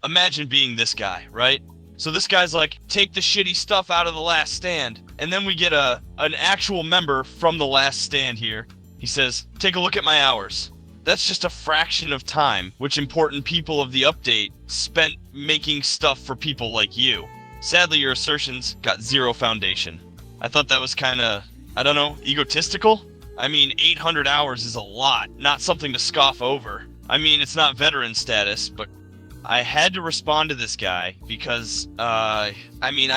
Imagine being this guy, right? So this guy's like, take the shitty stuff out of the last stand. And then we get an actual member from the last stand here. He says, take a look at my hours. That's just a fraction of time which important people of the update spent making stuff for people like you. Sadly, your assertions got zero foundation. I thought that was kind of, I don't know, egotistical? I mean, 800 hours is a lot, not something to scoff over. I mean, it's not veteran status, but I had to respond to this guy because, I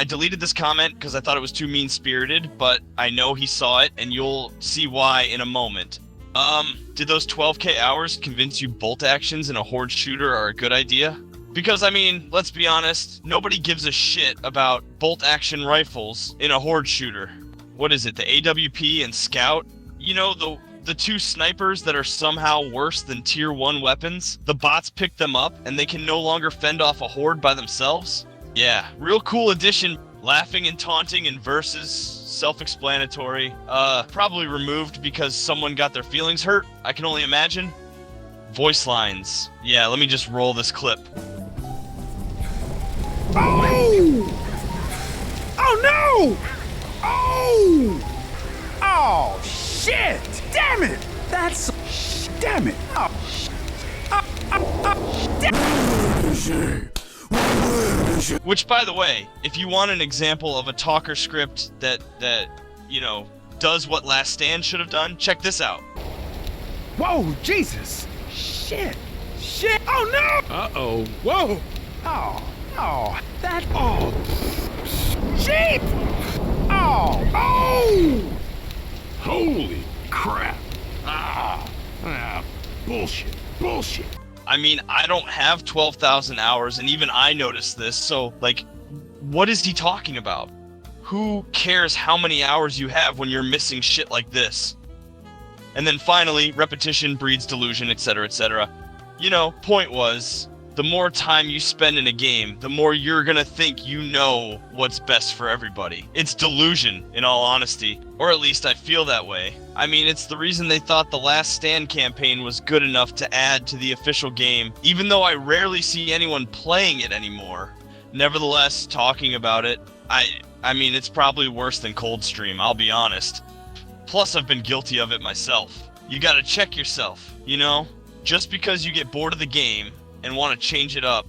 deleted this comment because I thought it was too mean-spirited, but I know he saw it, and you'll see why in a moment. Did those 12k hours convince you bolt actions in a horde shooter are a good idea? Because, I mean, let's be honest, nobody gives a shit about bolt action rifles in a horde shooter. What is it, the AWP and Scout? You know, the two snipers that are somehow worse than tier 1 weapons? The bots pick them up and they can no longer fend off a horde by themselves? Yeah, real cool addition. Laughing and taunting in verses, self-explanatory. Probably removed because someone got their feelings hurt, I can only imagine. Voice lines. Yeah, let me just roll this clip. Oh! Oh no! Oh! Oh shit! Damn it! That's damn it! Which, by the way, if you want an example of a talker script that you know does what Last Stand should have done, check this out. Whoa, Jesus! Shit! Shit! Oh no! Uh-oh. Whoa! Oh, that, oh, shit! Oh! Holy crap! Bullshit. I mean, I don't have 12,000 hours, and even I noticed this, so, like, what is he talking about? Who cares how many hours you have when you're missing shit like this? And then finally, repetition breeds delusion, etc., etc. You know, point was, the more time you spend in a game, the more you're gonna think you know what's best for everybody. It's delusion, in all honesty. Or at least I feel that way. I mean, it's the reason they thought the Last Stand campaign was good enough to add to the official game, even though I rarely see anyone playing it anymore. Nevertheless, talking about it, I mean, it's probably worse than Coldstream, I'll be honest. Plus, I've been guilty of it myself. You gotta check yourself, you know? Just because you get bored of the game and want to change it up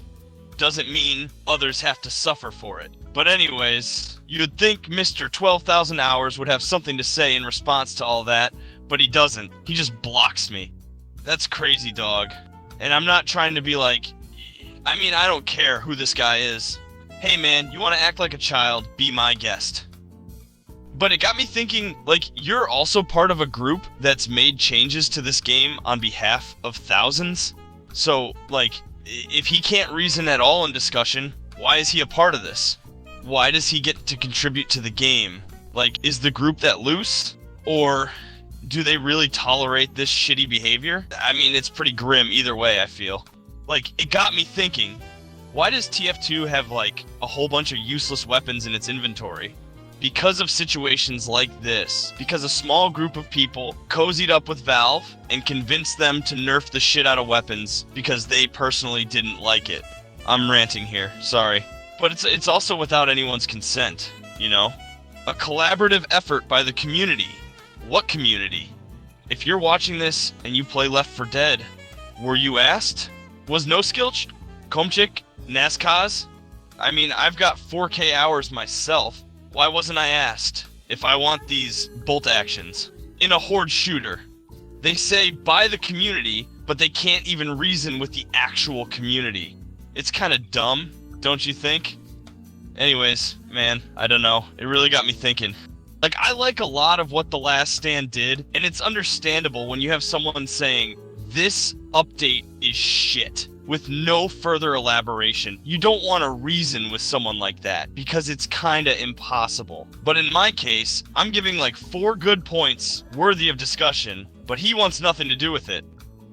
doesn't mean others have to suffer for it. But anyways, you'd think Mr. 12,000 hours would have something to say in response to all that, but he doesn't. He just blocks me. That's crazy, dog. And I'm not trying to be like, I mean, I don't care who this guy is. Hey man, you want to act like a child, be my guest. But it got me thinking, like, you're also part of a group that's made changes to this game on behalf of thousands? So, like, if he can't reason at all in discussion, why is he a part of this? Why does he get to contribute to the game? Like, is the group that loose? Or do they really tolerate this shitty behavior? I mean, it's pretty grim either way, I feel. Like, it got me thinking, why does TF2 have, like, a whole bunch of useless weapons in its inventory? Because of situations like this. Because a small group of people cozied up with Valve and convinced them to nerf the shit out of weapons because they personally didn't like it. I'm ranting here, sorry. But it's also without anyone's consent, you know? A collaborative effort by the community. What community? If you're watching this and you play Left 4 Dead, were you asked? Was No Skilch, Komchik, Nazkaz? I mean, I've got 4k hours myself. Why wasn't I asked if I want these bolt actions in a horde shooter? They say by the community, but they can't even reason with the actual community. It's kind of dumb, don't you think? Anyways, man, I don't know. It really got me thinking. Like, I like a lot of what The Last Stand did, and it's understandable when you have someone saying, this update is shit, with no further elaboration. You don't want to reason with someone like that, because it's kinda impossible. But in my case, I'm giving like 4 good points worthy of discussion, but he wants nothing to do with it.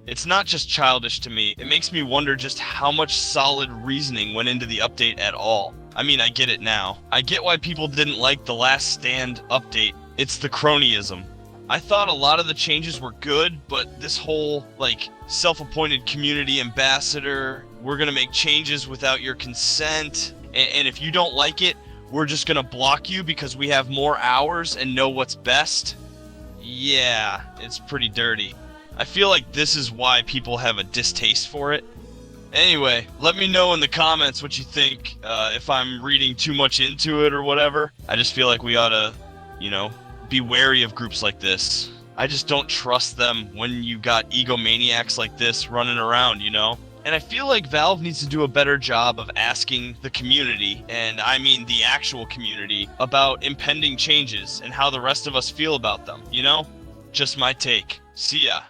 It's not just childish to me, it makes me wonder just how much solid reasoning went into the update at all. I mean, I get it now. I get why people didn't like the Last Stand update. It's the cronyism. I thought a lot of the changes were good, but this whole, like, self-appointed community ambassador we're gonna make changes without your consent, and if you don't like it, we're just gonna block you because we have more hours and know what's best. Yeah, it's pretty dirty. I feel like this is why people have a distaste for it. Anyway, let me know in the comments what you think, if I'm reading too much into it or whatever. I just feel like we ought to, be wary of groups like this. I just don't trust them when you got egomaniacs like this running around, And I feel like Valve needs to do a better job of asking the community, and I mean the actual community, about impending changes and how the rest of us feel about them, Just my take. See ya.